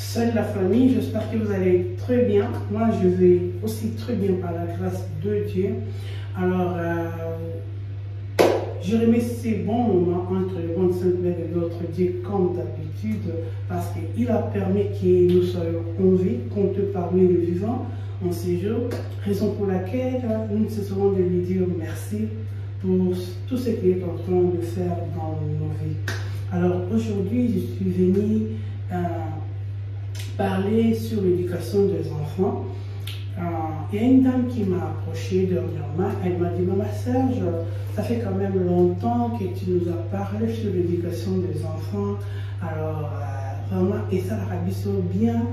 Salut la famille, j'espère que vous allez très bien. Moi, je vais aussi très bien par la grâce de Dieu. Alors, je remercie ces bons moments entre le bon Saint-Père et notre Dieu comme d'habitude parce qu'il a permis que nous soyons en vie, compte parmi les vivants en ces jours. Raison pour laquelle nous ne cesserons de lui dire merci pour tout ce qu'il est en train de faire dans nos vies. Alors aujourd'hui, je suis venue parler sur l'éducation des enfants. Il y a une dame qui m'a approché dernièrement, elle m'a dit: Maman Serge, ça fait quand même longtemps que tu nous as parlé sur l'éducation des enfants. Alors vraiment, et ça rabisso bien,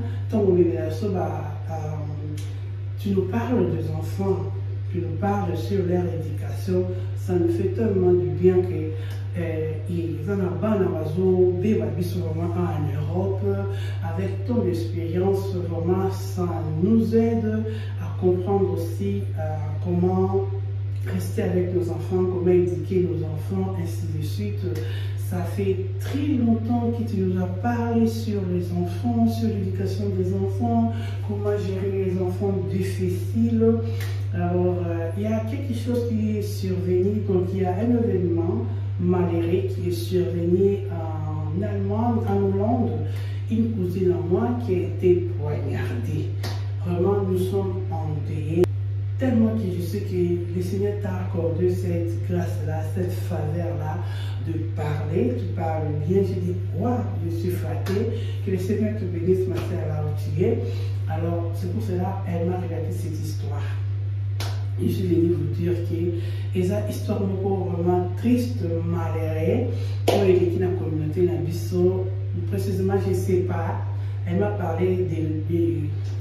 tu nous parles des enfants, tu nous parles sur leur éducation. Ça nous fait tellement du bien que ils en ont vraiment en Europe, avec ton expérience, vraiment ça nous aide à comprendre aussi comment rester avec nos enfants, comment éduquer nos enfants, ainsi de suite. Ça fait très longtemps que tu nous as parlé sur les enfants, sur l'éducation des enfants, comment gérer les enfants difficiles. Alors, il y a quelque chose qui est survenu, donc il y a un événement malheureux qui est survenu en Allemagne, en Hollande, une cousine à moi qui a été poignardée. Vraiment, nous sommes endeuillés. Tellement que je sais que le Seigneur t'a accordé cette grâce-là, cette faveur-là de parler. Tu parles bien. J'ai dit: waouh, je suis flattée. Que le Seigneur te bénisse, ma sœur, là où tu es. Alors, c'est pour cela qu'elle m'a regardé cette histoire. Je suis venue vous dire que cette histoire est vraiment triste, malheureuse, pour les dans la communauté Nabiso. Précisément, je ne sais pas. Elle m'a parlé de,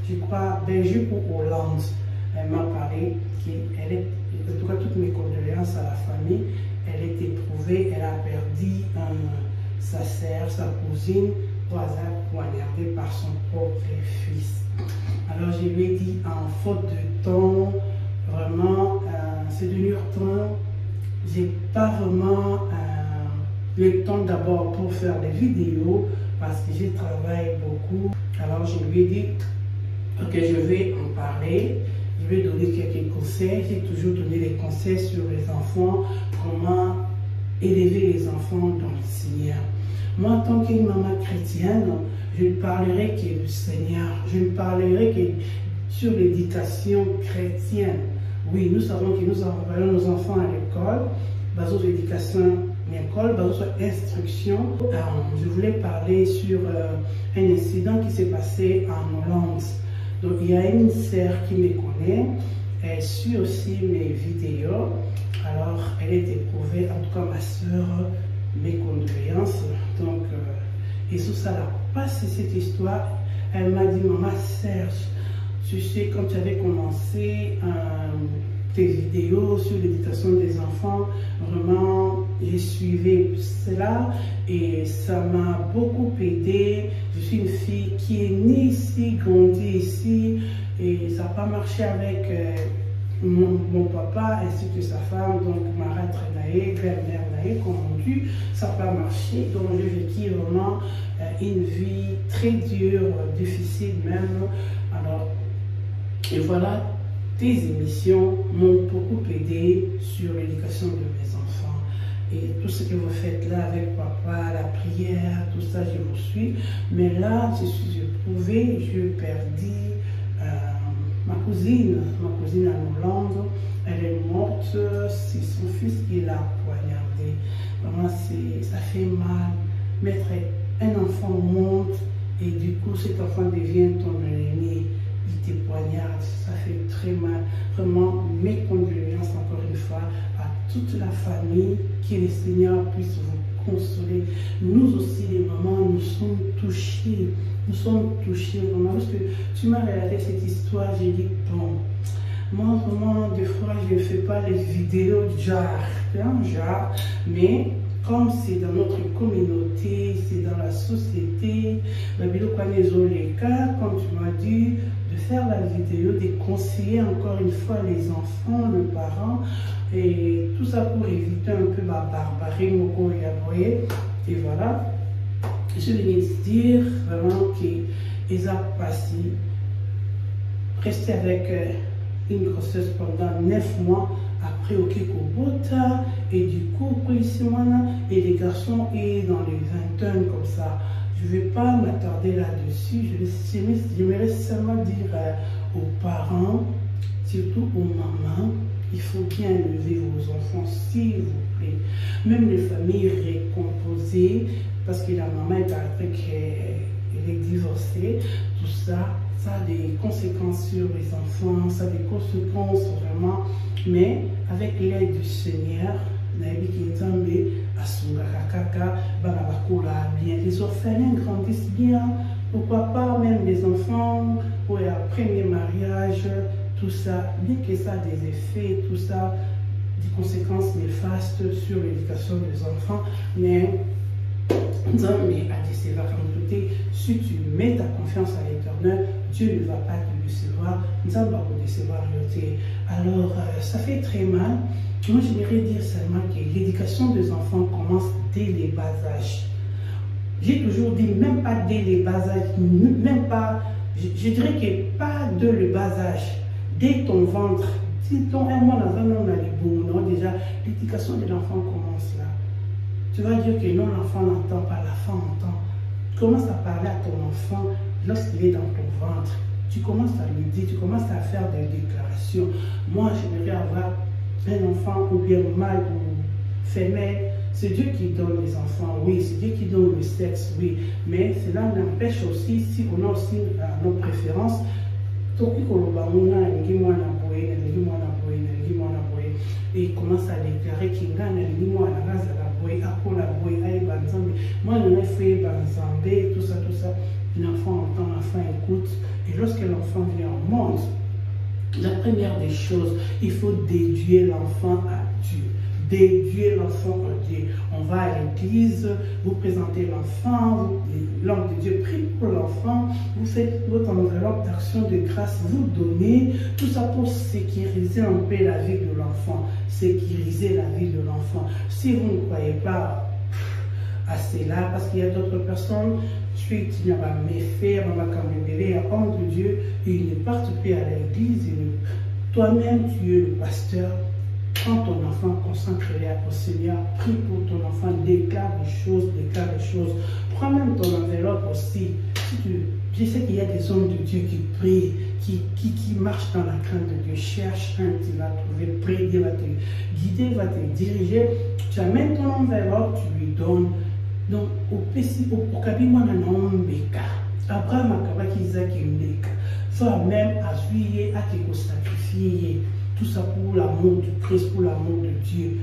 je crois, Belgique ou Hollande. Elle m'a parlé qu'elle est, en tout cas, toutes mes condoléances à la famille. Elle est éprouvée, elle a perdu sa sœur, sa cousine, au hasard poignardée par son propre fils. Alors je lui ai dit, en faute de temps, vraiment, c'est de temps, j'ai pas vraiment le temps d'abord pour faire des vidéos parce que je travaille beaucoup. Alors je lui ai dit que je vais en parler. Je vais donner quelques conseils. J'ai toujours donné des conseils sur les enfants, comment élever les enfants dans le Seigneur. Moi, en tant qu'une maman chrétienne, je ne parlerai que du Seigneur. Je ne parlerai que sur l'éducation chrétienne. Oui, nous savons que nous envoyons nos enfants à l'école, basée sur l'éducation l'école, basée sur l'instruction. Je voulais parler sur un incident qui s'est passé en Hollande. Donc, il y a une sœur qui me connaît, elle suit aussi mes vidéos. Alors, elle est éprouvée, en tout cas ma sœur, mes condoléances. Donc, et sous ça, là, passé cette histoire, elle m'a dit: Maman Serge, tu sais, quand tu avais commencé tes vidéos sur l'éducation des enfants, vraiment, j'ai suivi cela et ça m'a beaucoup aidé. Je suis une fille qui est née ici, grandie ici, et ça n'a pas marché avec mon papa ainsi que sa femme, donc Mara Trenaé, Bernard Naé, comme on dit, ça n'a pas marché. Donc j'ai vécu vraiment une vie très dure, difficile même. Alors, et voilà, tes émissions m'ont beaucoup aidé sur l'éducation de mes enfants. Et tout ce que vous faites là avec papa, la prière, tout ça, je vous suis. Mais là, je suis éprouvée, je perdu ma cousine en Hollande. Elle est morte, c'est son fils qui l'a poignardée. Vraiment, ça fait mal. Mettre un enfant au monde et du coup, cet enfant devient ton ennemi. Il te poignarde, ça fait très mal. Vraiment, mes condoléances encore une fois à toute la famille, que le Seigneur puisse vous consoler. Nous aussi, les mamans, nous sommes touchés. Nous sommes touchés vraiment. Parce que tu m'as relaté cette histoire, j'ai dit: bon, moi vraiment, des fois, je ne fais pas les vidéos genre, mais comme c'est dans notre communauté, c'est dans la société, comme tu m'as dit, de faire la vidéo, de conseiller encore une fois les enfants, les parents, et tout ça pour éviter un peu ma barbarie, et voilà. Je vais dire vraiment que ils ont passé, resté avec une grossesse pendant 9 mois, après au Kikobota, et du coup, et les garçons et dans les vingtaines comme ça. Je ne vais pas m'attarder là-dessus, j'aimerais seulement dire aux parents, surtout aux mamans, il faut bien élever vos enfants, s'il vous plaît. Même les familles récomposées, parce que la maman est après qu'elle est divorcée, tout ça, ça a des conséquences sur les enfants, ça a des conséquences vraiment, mais avec l'aide du Seigneur, les orphelins grandissent bien, pourquoi pas même les enfants pour un premier mariage, tout ça, bien que ça a des effets, tout ça, des conséquences néfastes sur l'éducation des enfants, mais si tu mets ta confiance à l'Éternel, Dieu ne va pas te décevoir, nous allons pas te décevoir. Alors, ça fait très mal. Moi, j'aimerais dire seulement que l'éducation des enfants commence dès les bas âges. J'ai toujours dit, même pas dès les bas âges, même pas, je dirais que pas dès le bas âge, dès ton ventre. Si ton un mois dans un an, on a les bons, non, déjà, l'éducation de l'enfant commence là. Tu vas dire que non, l'enfant n'entend pas, l'enfant entend. Tu commences à parler à ton enfant lorsqu'il est dans ton ventre. Tu commences à lui dire, tu commences à faire des déclarations. Moi, j'aimerais avoir un enfant ou bien mâle ou femelle. C'est Dieu qui donne les enfants, oui. C'est Dieu qui donne le sexe, oui. Mais cela n'empêche aussi, si on a aussi nos préférences, et il commence à déclarer qu'il gagne moi je l'ai fait tout ça, l'enfant entend, l'enfant écoute, et lorsque l'enfant vient au monde, la première des choses, il faut déduire l'enfant à Dieu. Déduire l'enfant à Dieu. On va à l'église, vous présentez l'enfant, l'homme de Dieu prie pour l'enfant, vous faites votre enveloppe d'action de grâce, vous donnez, tout ça pour sécuriser un peu la vie de l'enfant. Sécuriser la vie de l'enfant. Si vous ne croyez pas à cela, parce qu'il y a d'autres personnes, tu vas méfaire, on va quand même bébé, homme de Dieu, et ils ne partent plus à l'église, toi-même tu es le pasteur. Prends ton enfant, consacre-le au Seigneur, prie pour ton enfant, déclare les choses, Prends même ton enveloppe aussi. Je sais qu'il y a des hommes de Dieu qui prient, qui marchent dans la crainte de Dieu. Cherche un, tu vas trouver, prie, Dieu va te guider, va te diriger. Tu amènes ton enveloppe, tu lui donnes. Donc, au PC, au Kabima, Abraham a Isaac et Mbeka. Va même à juillet, à te sacrifier. Tout ça pour l'amour du Christ, pour l'amour de Dieu.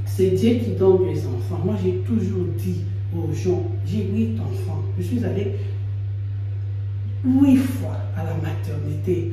C'est Dieu qui donne les enfants. Moi, j'ai toujours dit aux gens, j'ai 8 enfants. Je suis allé 8 fois à la maternité.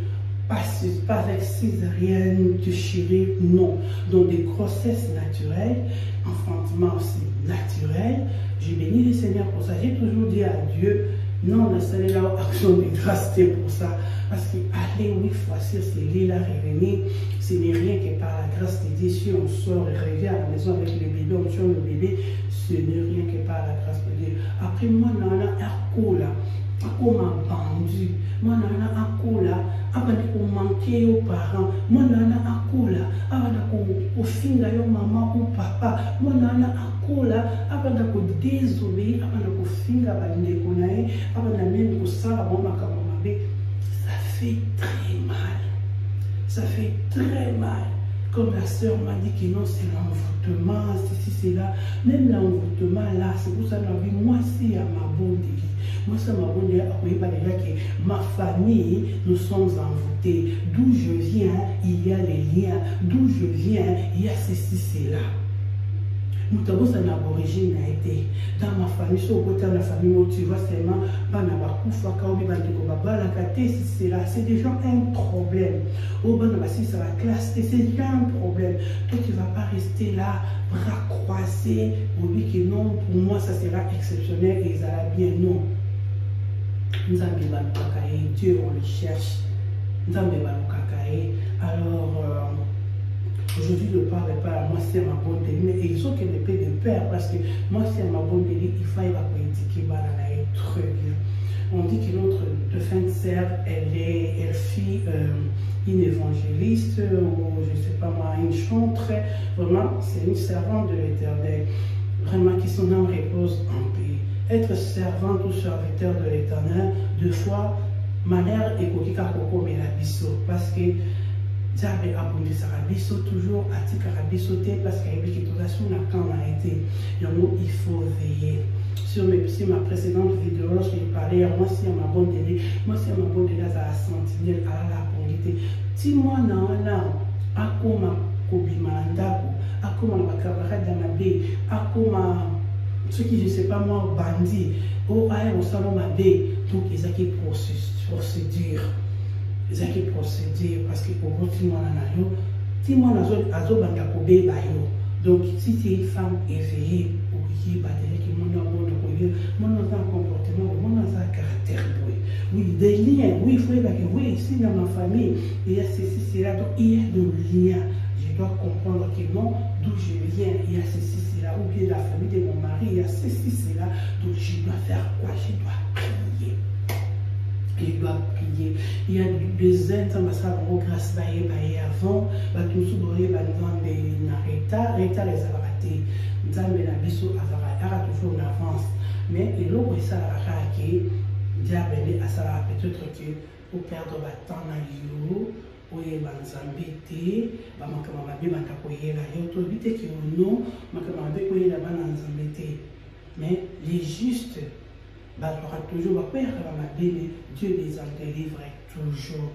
Pas avec césarienne, déchirée, non. Donc des grossesses naturelles, enfantement aussi naturel. J'ai béni le Seigneur pour ça. J'ai toujours dit à Dieu, non, on a salé là, action de grâce, c'était pour ça. Parce que aller 8 fois sur ces lits-là, revenir, ce n'est rien que par la grâce de Dieu. Si on sort et revient à la maison avec le bébé, on tient le bébé, ce n'est rien que par la grâce de Dieu. Après, moi, on a un coup là. Ako m'a vendu, moi nana akola, abana ko manquer aux parents, moi nana akola, abana ko finga yo maman ou papa, moi nana akola, abana ko désobéir, abana ko finga bande ko nae, abana même ko sala bon makamamabe. Ça fait très mal, ça fait très mal. Comme la sœur m'a dit que non, c'est l'envoûtement, c'est c'est là. Même l'envoûtement là, c'est pour ça que moi, c'est à ma bonne délit. Moi, c'est ma bonne délit. Oui, pas déjà que ma famille, nous sommes envoûtés. D'où je viens, il y a les liens. D'où je viens, il y a ceci, c'est là. Nous avons un aborigène a été dans ma famille, sur le côté de la famille, tu vois seulement, c'est déjà un problème. Au bas de la classe, c'est déjà un problème. Toi, tu ne vas pas rester là, bras croisés, pour dire que non, pour moi, ça sera exceptionnel et ça va bien. Non. Nous avons Dieu, on le cherche. Nous avons alors, aujourd'hui, le Père n'est pas moi, c'est ma bonne délit, mais ils ont que les paix de père, parce que moi, c'est ma bonne délit, il faut éduquer, très bien. On sœur, elle fit une évangéliste, ou je ne sais pas moi, une chantre. Vraiment, c'est une servante de l'Éternel. Vraiment, qui son âme repose en paix. Être servante ou serviteur de l'Éternel, deux fois, ma mère est kokika koko mais la biso, parce que Diable abondé Sarabiso toujours Atika Rabiso parce qu'il y a une situation quand on a été. Il faut veiller. Sur ma précédente vidéo, lorsque j'ai parlé, moi si à ma bonne télé, moi si à ma bonne télé, à la sentinelle, à la bonité. Si moi non, à comment Kobimandago, à comment ma camarade dans la baie, à comment ceux qui, je ne sais pas moi, bandits, au salon ma baie, donc ils ont qui procédure. Ils ont qui procédure parce que pour vous, si moi donc si tu es une femme éveillée, qui est mon comportement, mon caractère, oui, des liens, oui, il faut que oui, ici dans ma famille, il y a ceci, cela, donc il y a des liens. Je dois comprendre que non, d'où je viens, il y a ceci, cela, ou bien la famille de mon mari, il y a ceci, cela, donc je dois faire quoi? Je dois prier. Je dois prier. Il y a des êtres, ça va grâce à avant, tout ce que vous avez arrêté les avaratés. Nous avons la biso avara, toujours en avance. Mais il y a ça qui diable à ça peut-être que pour perdre le temps dans le oye banzambete bamakama mabe batakoyela yo to bite ki ono makama mabe koyela banzambete mais les justes aura toujours bakoyela mabe mais Dieu les en délivre toujours.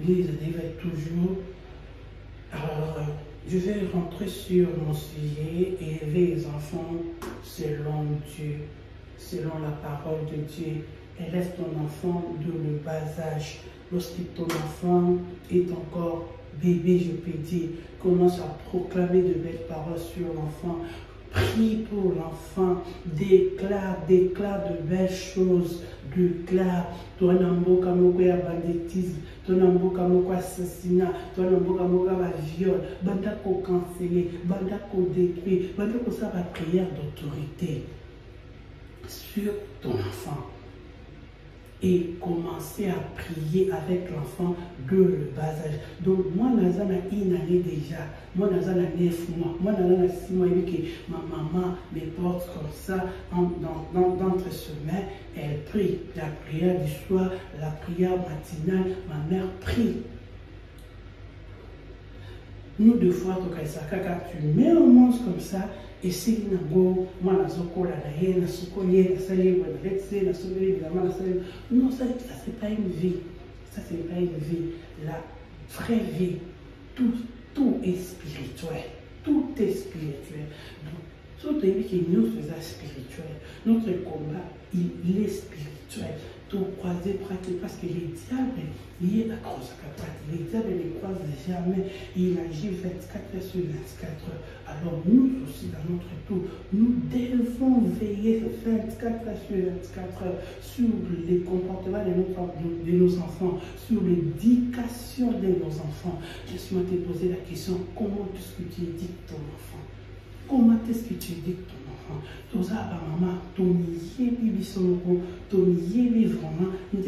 Dieu les délivre toujours. Alors je vais rentrer sur mon sujet, élever les enfants selon Dieu, selon la parole de Dieu. Élève ton enfant de le bas âge. Lorsque ton enfant est encore bébé, je peux dire, commence à proclamer de belles paroles sur l'enfant. Prie pour l'enfant, déclare de belles choses, déclare. Toi, n'ambo kamoko ya banditisme, toi, n'ambo kamoko assassinat, toi, n'ambo kamoko ya viol, banda ko canceller, banda ko détruire, banda ko ça va prière d'autorité sur ton enfant. Et commencer à prier avec l'enfant de le bas âge. Donc, moi, Nazana, une année déjà. Moi, Nazana, 9 mois. Moi, Nazana, 6 mois. Et que ma maman me porte comme ça, d'entre ses mains. Elle prie. La prière du soir, la prière matinale. Ma mère prie. Nous, deux fois, tu mets au monde comme ça. Et si nous avons non, ça c'est pas une vie. Ça c'est pas une vie. La vraie vie, tout est spirituel. Tout est spirituel. Donc, tout est qui nous faisons spirituel. Notre combat, il est spirituel. Tout croisé pratique parce que les diables, il est la grosse capacité. Les diables ne croisent jamais. Il agit 24 heures sur 24 heures. Alors nous aussi, dans notre tour, nous devons veiller 24 heures sur 24 heures sur les comportements de nos enfants, sur l'éducation de nos enfants. Je suis te poser la question, comment est-ce que tu éduques ton enfant? Comment est-ce que tu éduques ton enfant? Tout ça, maman, ton yé bibi sonoko, ton yé vraiment, tu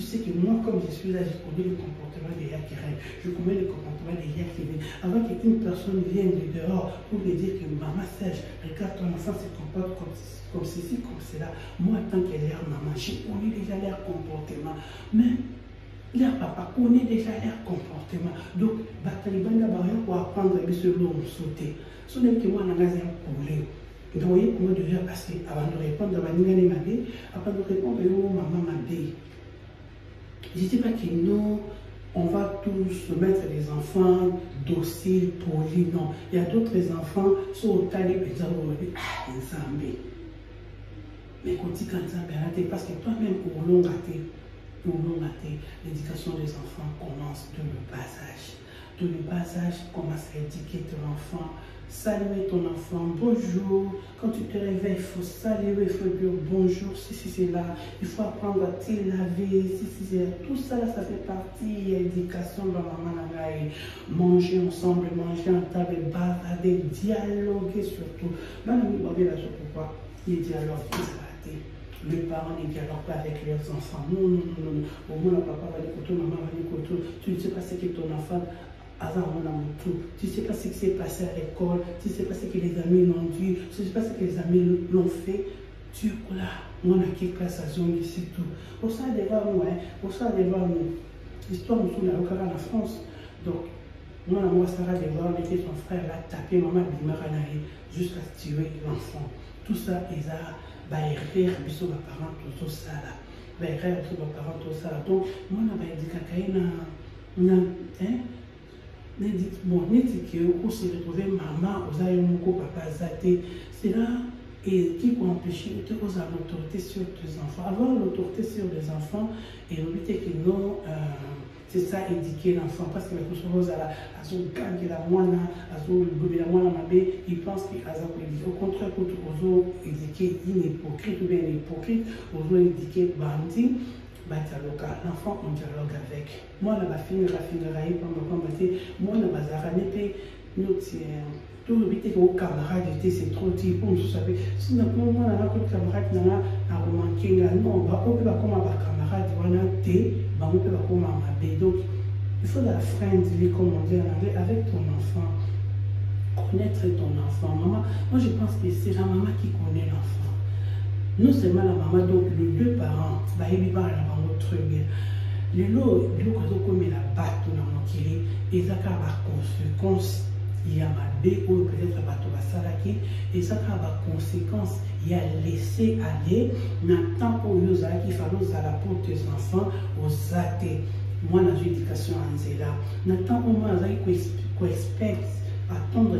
sais que moi, comme je suis là, je connais le comportement des gens qui rêvent, je connais le comportement des gens qui viennent. Avant qu'une personne vienne de dehors pour lui dire que maman sèche, regarde ton enfant se comporte comme ceci, comme cela. Moi, en tant que leur maman, je connais déjà leur comportement. Mais leur papa connaît déjà leur comportement. Donc, Bataliban pour apprendre à se sauter. Ce n'est que moi, je suis coulé. Vous voyez comment je vais passer avant de répondre à ma nièce, avant de répondre à maman, je ne dis pas que nous, on va tous mettre les enfants dociles, polis. Non, il y a d'autres enfants qui sont au talib et qui ont mais quand tu as parce que toi-même, pour long raté, l'éducation des enfants commence de le bas âge. De le bas âge, commence à éduquer ton enfant. Saluer ton enfant, bonjour. Quand tu te réveilles, il faut saluer, il faut dire bonjour, si c'est là. Il faut apprendre à te laver, si c'est là. Tout ça, là, ça fait partie de l'éducation de maman. Manger ensemble, manger en table, bavader, dialoguer surtout. Pourquoi? Il dialogue. Les parents ne dialoguent pas avec leurs enfants. Non, non, non, non. Au moins, papa va dire que maman va dire que tu ne sais pas ce que ton enfant a dans tout. Tu ne sais pas ce qui s'est passé à l'école. Tu ne sais pas ce que les amis l'ont dit. Tu ne sais pas ce que les amis l'ont fait. Tu es là. Moi, on a quelque classe à zone ici tout. Au sein des voir nous, au sein des voir nous. L'histoire nous tourne à en France. Donc, moi, ça va devoir laisser son frère là taper maman Bimaranaï jusqu'à tuer l'enfant. Tout ça, ils ont baïré, biso ba parents tout ça là. Baïré, biso ba parents tout ça là. Donc, moi, on a dit bon, on dit qu'on s'est retrouvé maman, aux aïmoko, papa, zate. C'est là, et qui peut empêcher l'autorité sur tes enfants. Avoir l'autorité sur les enfants et éviter que non. C'est ça éduquer l'enfant parce que les choses à son gang la moine à son la moine il pense qu'il a au contraire pour aux éduquer inhypocrite ou bien hypocrite aux éduquer bandit l'enfant on dialogue avec moi la finira moi la bazara n'était notre tout éviter que vos camarades étaient c'est trop type pour nous savoir si nous avons un camarade n'a à remarquer non on peut pas comme un camarade on a été on peut pas comme un bébé donc il faut la friendly comme on dit en anglais avec ton enfant connaître ton enfant maman moi je pense que c'est la maman qui connaît l'enfant non seulement la maman donc les deux parents bah ils vivent la maman très bien les lots comme la batte dans mon kiri et ça a la conséquence il y a ma bé ou peut-être à bateau salaki et ça a la conséquence il y a laissé aller maintenant pour nous qui fallait à la pour tes enfants aux athées moi dans l'éducation en zéla maintenant au moins qu'on expecte attendre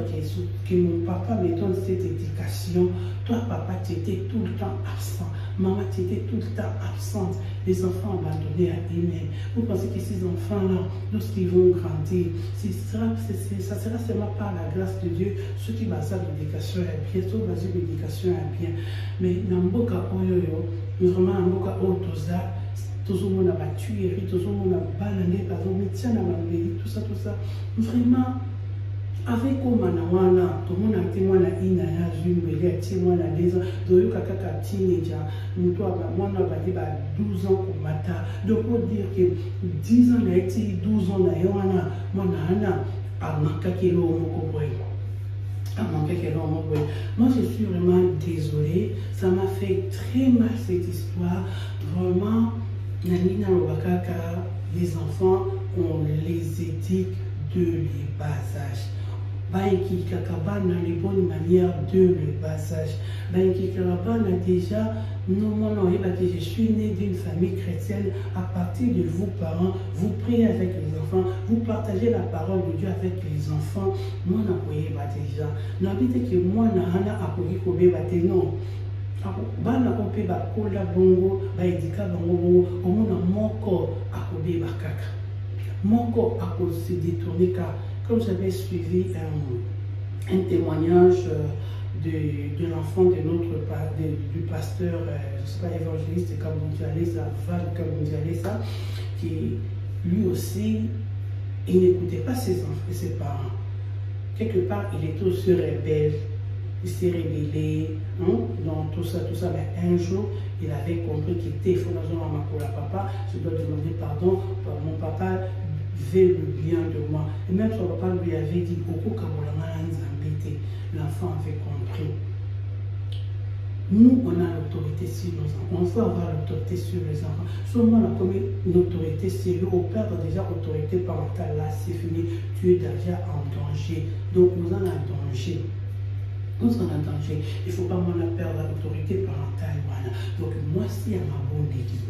que mon papa me donne cette éducation. Toi, papa, tu étais tout le temps absent. Maman, tu étais tout le temps absente. Les enfants abandonnés à eux-mêmes. Vous pensez que ces enfants-là, lorsqu'ils vont grandir, ça sera seulement par la grâce de Dieu, ceux qui basent l'éducation à bien, ceux qui basent l'éducation à bien. Mais dans le cas où vraiment, dans le cas où tout le monde a tué, tout le monde a balané, tout ça. Vraiment, avec Omanawana, tout le monde a été moi la inaya, il a été moi la 2 ans, de Kaka teenager, nous toi, moi on a dit 12 ans pour matin. Donc pour dire que 10 ans a été 12 ans na Yoana, moi na a manqué moi je suis vraiment désolée, ça m'a fait très mal cette histoire, vraiment, Nanina Robakaka, les enfants, on les éduque de les bas âge. Baïki Kakabana, les bonnes manières de le passage. Baïki Kakabana, déjà, non, je suis né d'une famille chrétienne. À partir de vous, parents, vous priez avec les enfants, vous partagez la parole de Dieu avec les enfants. Moi, je n'ai pas déjà. N'habitez que moi, je n'ai pas déjà. Non. Bana ope ba kola bongo ba edika bongo au monde moko akobe bakaka moko ako se détourner car comme j'avais suivi un témoignage de l'enfant de notre du pasteur je sais pas évangéliste Kabundialesa qui lui aussi il n'écoutait pas ses enfants et ses parents quelque part il était aussi rebelle. Il s'est rébellé dans tout ça, mais un jour, il avait compris qu'il était fondamentalement à ma papa, je dois demander pardon, mon papa veut le bien de moi. Et même son papa lui avait dit, l'enfant avait compris. Nous, on a l'autorité sur nos enfants. On veut avoir l'autorité sur les enfants. Seulement, on a comme une autorité sur eux. Au père, déjà, autorité parentale, là, c'est fini. Tu es déjà en danger. Donc, nous en avons danger. Nous sommes en danger. Il ne faut pas perdre l'autorité parentale. Voilà. Donc, moi, si à ma bonne église,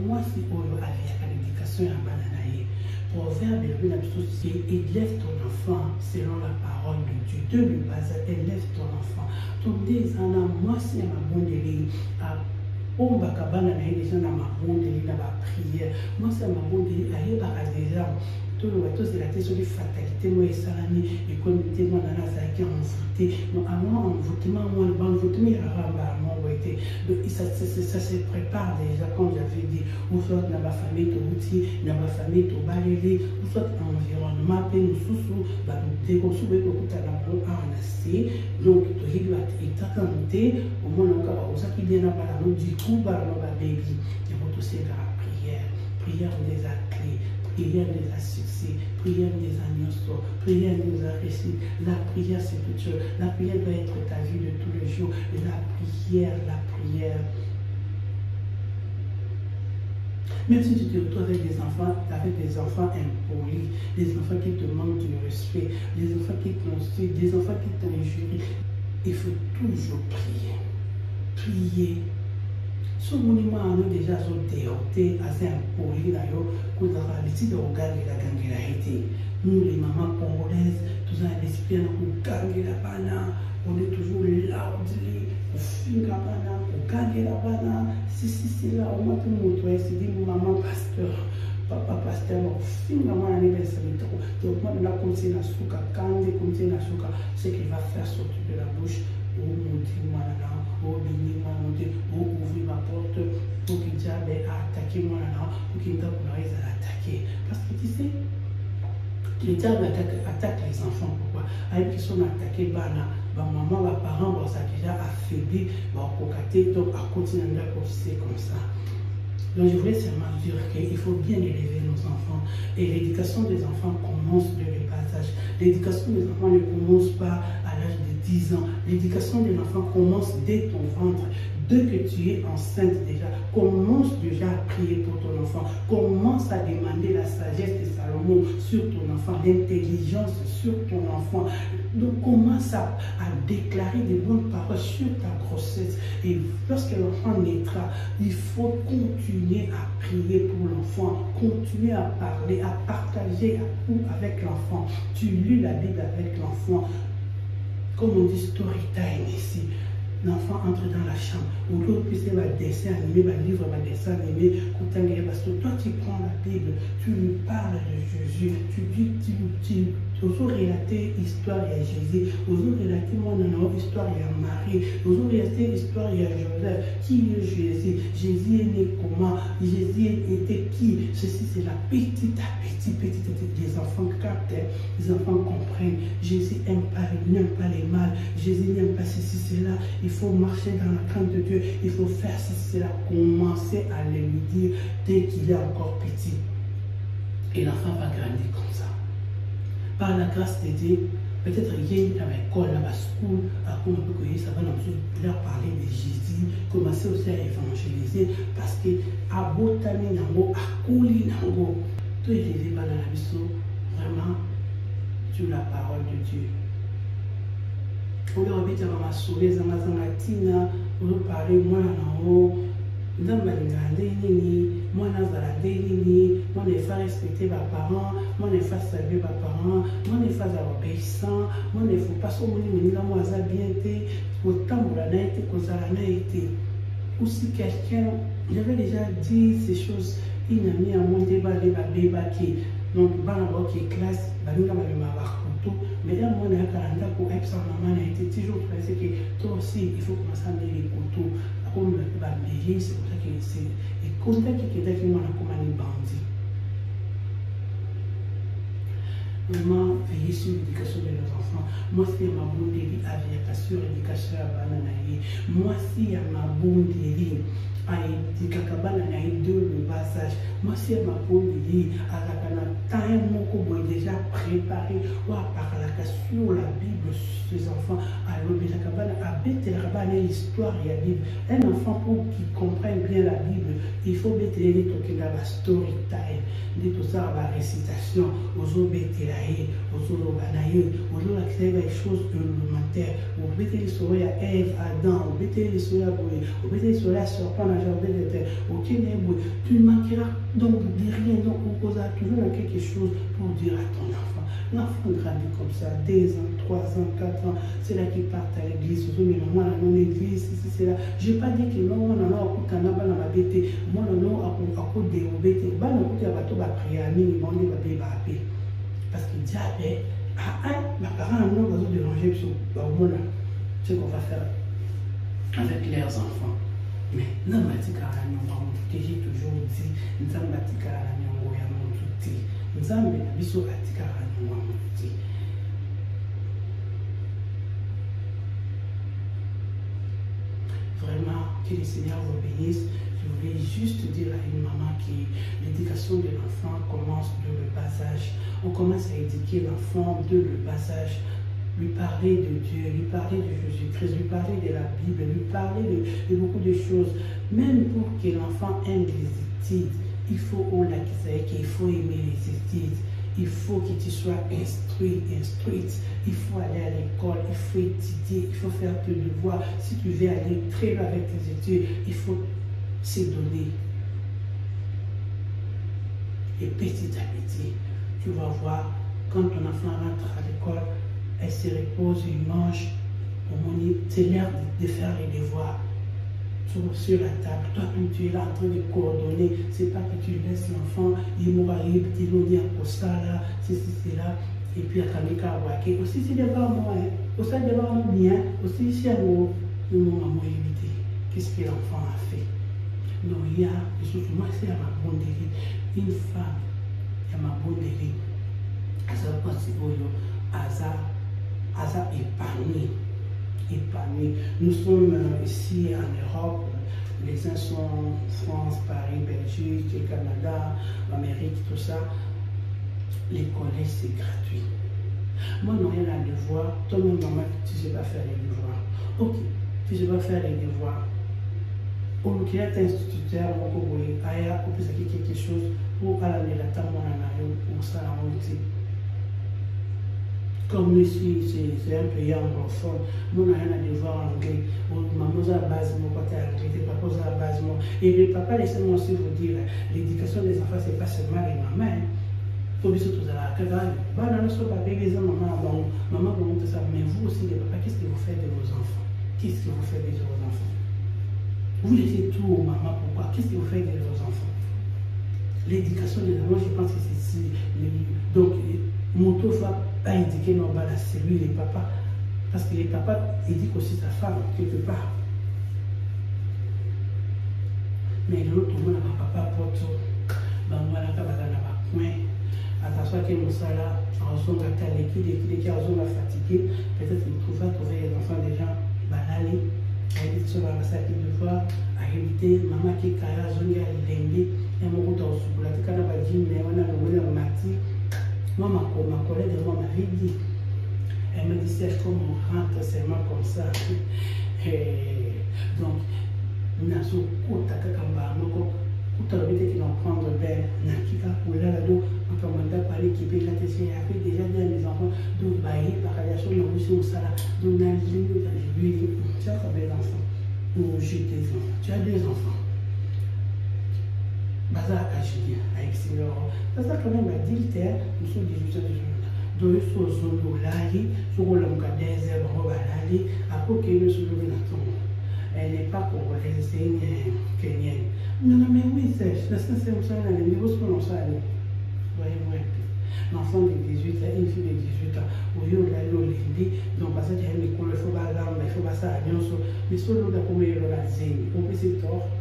moi, si on a l'éducation à Bananaï, Proverbe, élève ton enfant selon la parole de Dieu. De le bas, élève ton enfant. Donc, moi, si à ma bonne église, on va les gens dans ma bonne église, dans ma prière. Moi, c'est à ma bonne église, déjà. Tout le monde c'est la question de fatalité, moi et salami, et comme moi dans la zaki envoûté, moi avant envoûtement, moi le envoûtement il y a un côté. Donc ça se prépare déjà, comme j'avais dit, ou soit dans ma famille, dans ma famille, ou soit environnement, nous sous, nous déconstruire beaucoup de donc il va être tenté au moment où ça qui vient à nous du coup par nos baby et vous tous la prière des clés, prière des succès, prière des annonces, prière des réussites. La prière c'est toute chose. La prière doit être ta vie de tous les jours. La prière. Même si tu te retrouves avec des enfants impolis, des enfants qui te manquent du respect, des enfants qui t'insultent, des enfants qui t'injurient, il faut toujours prier. Prier. Ce monument a déjà déhorté, assez impoli d'ailleurs, qu'on a l'habitude de regarder la gangue. Nous, les mamans congolaises, tous en l'esprit, on gagne la banane, on est toujours là, on dit, on finit la banane, on gagne la banane. Si c'est là, on m'a tout montré, c'est dit, maman pasteur, papa pasteur, on finit la banane, donc moi, on a continué à souka, quand on continue à souka, ce qu'il va faire sortir de la bouche, ou mon Dieu, moi là, ou bénir moi, mon Dieu, ou ouvrir ma porte, pour qu'il dise, attaquer moi là, pour qu'il me donne pour attaquer. Parce que tu sais, le diable attaque les enfants. Pourquoi? Avec qui sont attaqués, maman, les parents, ça déjà affaibli, donc à continuer à pousser comme ça. Donc je voulais seulement dire qu'il faut bien élever nos enfants. Et l'éducation des enfants commence dès le bas âge. L'éducation des enfants ne commence pas à l'âge de 10 ans. L'éducation des enfants commence dès ton ventre. Dès que tu es enceinte déjà, commence déjà à prier pour ton enfant. Commence à demander la sagesse de Salomon sur ton enfant, l'intelligence sur ton enfant. Donc commence à déclarer des bonnes paroles sur ta grossesse. Et lorsque l'enfant naîtra, il faut continuer à prier pour l'enfant, continuer à parler, à partager avec l'enfant. Tu lis la Bible avec l'enfant. Comme on dit, story time ici. L'enfant entre dans la chambre, ou l'autre puisse un dessin animé, un livre, un dessin animé, parce que toi tu prends la Bible, tu lui parles de Jésus, tu oses relater l'histoire de Jésus, oses relater l'histoire de Marie, oses relater l'histoire de Joseph, qui est Jésus, Jésus est né comment, Jésus était qui, ceci c'est la petite à petit, les enfants captent, les enfants comprennent, Jésus n'aime pas les mal, Jésus n'aime pas ceci, cela. Il faut marcher dans la crainte de Dieu. Il faut faire ceci, cela. Commencer à le lui dire dès qu'il est encore petit. Et l'enfant va grandir comme ça. Par la grâce de Dieu, peut-être il y a une école, à la school, à comment on peut ça va leur parler de Jésus, commencer aussi à évangéliser, parce que à Botami Nango, à Kouli Nango, tout est élevé dans la mission, vraiment, sur la parole de Dieu. On a envie de sauver les Amazonatina, on a parlé moi là-haut, dans ma grande moi dans la déni, moi ne fais respecter mes parents, moi ne fais servir mes parents, moi ne fais obéissant, moi ne faut pas son monde là moi ça bien été, autant pour la naïté que ça la naïté. Ou si quelqu'un, j'avais déjà dit ces choses, il a mis à mon débat qui donc qui est classe, mais là, moi, pour être maman, a été toujours pensé que toi aussi, il faut commencer à mettre les couteaux. Comme c'est pour ça que c'est. Et comme ça, qui est comme un bandit. Vraiment, veiller sur l'éducation de nos enfants. Moi, si ma bonne délire, avec sur l'éducation à bananaï. Moi, si ma bonne délire, avec kakabana de le passage. Moi, si ma bonne délire, avec un temps, mon déjà préparé, ou à parler sur la Bible, ses enfants, à l'obéissance, à bêter l'histoire et la Bible. Un enfant, pour qu'il comprenne bien la Bible, il faut bêter les trucs dans la story time, de tout ça, la récitation, aux obéter aux obanaïs, aux accès des choses élémentaires, aux bêter les sourires à Ève, à Adam, aux bêter les sourires à Boué, aux bêter les sourires à Serpent dans le jardin de terre, au Kénéboué. Tu ne manqueras donc de rien, donc on posera toujours quelque chose pour dire à ton enfant. L'enfant grandit comme ça, 2 ans, 3 ans, 4 ans, c'est là qu'il part à l'église, mais moi, dans l'église, c'est là. Je n'ai pas dit que non, moi, non, moi, bêté, moi, non, à cause de bêté, bah, non, à bateau, bah, prier, à mini, bon, bah, parce que diable, ma parent, non, va se déranger, sur, bah, au moins, là, ce qu'on va faire. avec leurs enfants. Mais non, j'ai toujours dit, nous sommes vraiment, que le Seigneur vous bénisse. Je voulais juste dire à une maman que l'éducation de l'enfant commence de le bas âge. On commence à éduquer l'enfant de le bas âge. Lui parler de Dieu, lui parler de Jésus-Christ, lui parler de la Bible, lui parler de beaucoup de choses. Même pour que l'enfant aime les études, il faut qu'il faut aimer les études. Il faut que tu sois instruit, instruite. Il faut aller à l'école, il faut étudier, il faut faire tes devoirs. Si tu veux aller très loin avec tes études, il faut se donner. Et petit à petit, tu vas voir, quand ton enfant rentre à l'école, elle se repose, il mange. C'est l'heure de faire les devoirs sur la table. Toi-même, tu es là en train de coordonner. C'est pas que tu laisses l'enfant, il mourra, il dit à Costa là, c'est là. Et puis à Kamika Wake. Aussi, c'est des parents, aussi, des parents bien. Aussi, c'est à moi, éviter. Qu'est-ce que l'enfant a fait? Donc, il y a, moi, c'est à ma bonne dérive. Une femme, il y a ma bonne dérive. Ça va passer au hasard épanoui. Nous sommes ici en Europe, les uns sont France, Paris, Belgique, Canada, Amérique, tout ça. Les collèges, c'est gratuit. Moi, non, rien à devoir. Toi, mon maman, tu ne sais pas faire les devoirs. Ok, tu ne sais pas faire les devoirs. Au lieu d'être instituteur, on peut quelque chose pour aller la table, pour ça, on dit. Comme ici, c'est un pays anglophone, nous n'avons rien à devoir en anglais. Maman a la base, mon côté anglais, papa a la base. Et le papa, laissez-moi aussi vous dire, l'éducation des enfants, ce n'est pas seulement les mamans. Il faut dire tout à l'heure. Maman, tout ça. Mais vous aussi, les papas, qu'est-ce que vous faites de vos enfants? Qu'est-ce que vous faites de vos enfants? Vous laissez tout aux mamans, pourquoi? Qu'est-ce que vous faites de vos enfants? L'éducation des enfants, je pense que c'est ici. Donc, mon tour va pas indiquer non, c'est lui, les papas. Parce que les papas éduquent aussi sa femme, quelque part. Mais l'autre, on a papa pour tout. Voilà, point. Attention que mon salaire, en zone à l'équipe, qui en zone à fatiguer, peut-être qu'il trouver les enfants déjà banalés. À éviter sur la massacre de voir, à éviter maman qui est à la zone à l'embé, et mon route en sous la canne à Jim, mais on a le mot en mati. Moi, ma collègue de moi m'avait dit, elle me dit, c'est comme on rentre seulement comme ça. Donc, nous avons tout à qui vont prendre ben nakika pour là là-dedans on commande par l'équipe là c'est après déjà des enfants donc bailler par relation nous aussi au sala donc dans l'île tu as combien d'enfants ou j'ai des enfants tu as deux enfants baza à Julien avec Seigneur ça quand même à dire nous sommes 18 ans donc il faut zone là sur le cas des heures balali après que nous sommes dans ton elle n'est pas congolaise, c'est une kenyenne. Non, mais oui, c'est ça, c'est où ça, les niveaux sont ça. Voyez-vous un peu. L'enfant de 18 ans, une fille de 18 ans, où il y a l'Olympique, donc parce qu'il y a une école, il faut pas l'arme, il faut pas ça, bien sûr. Mais sur le comme il y a la zénie, on peut se torter.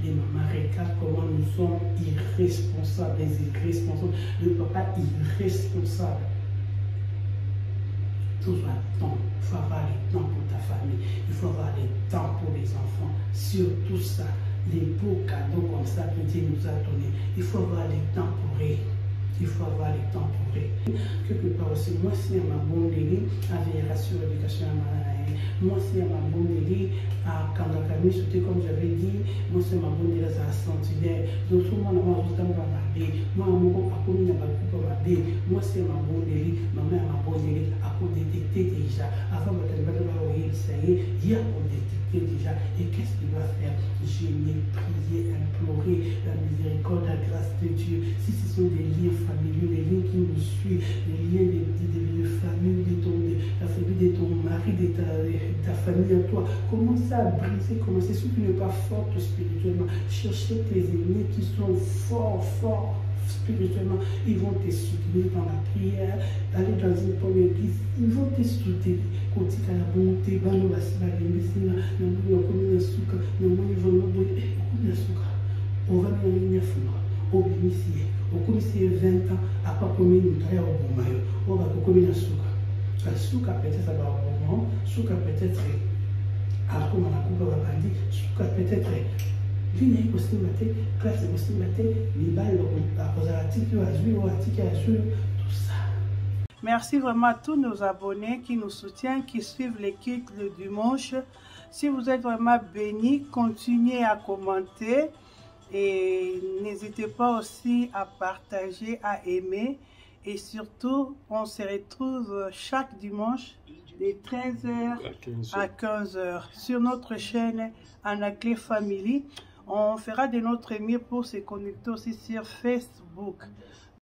Les mamans regardent comment nous sommes irresponsables, les irresponsables, le papa irresponsable. Toujours le temps, il faut avoir le temps pour ta famille, il faut avoir le temps pour les enfants, surtout ça, les beaux cadeaux comme ça que Dieu nous a donnés, il faut avoir le temps pour eux, il faut avoir le temps pour eux. Quelque part aussi, moi c'est ma bonne délire à veiller sur l'éducation à ma moi c'est ma bonne délire à Kandakami, c'était comme j'avais dit, moi c'est ma bonne délire à Sentinelle, donc tout le monde a juste un peu ma bé, moi à commune à ma coupe ma bé, moi c'est ma bonne délire, ma mère ma bonne délire à cause détecter déjà, avant de me dire ça y est, il y a pour détecter déjà, et qu'est-ce qu'il va faire? Gêner, prier, implorer la miséricorde, la grâce de Dieu, si ce sont des liens familiaux, des liens qui nous suivent, des liens de famille, de la famille de ton mari, de ta famille à toi, commence à briser, commencer, si tu n'es pas forte spirituellement, chercher tes ennemis qui sont forts spirituellement, ils vont te soutenir dans la prière, aller dans une bonne église, ils vont te soutenir. Quand tu as la bonté, ils vont te soutenir. Au bénitier, au commissaire 20 ans, à pas commis une taille au bon maillot, on va commis un souka. Le souka peut-être à un moment, souka peut-être à comme on a coupé à bandit, souka peut-être. Venez au stimulé, classe au stimulé, les balles à cause de l'article azur ou article azur, tout ça. Merci vraiment à tous nos abonnés qui nous soutiennent, qui suivent les cultes le dimanche. Si vous êtes vraiment bénis, continuez à commenter. Et n'hésitez pas aussi à partager, à aimer. Et surtout, on se retrouve chaque dimanche de 13h à 15h sur notre chaîne Anaclé Family. On fera de notre mieux pour se connecter aussi sur Facebook.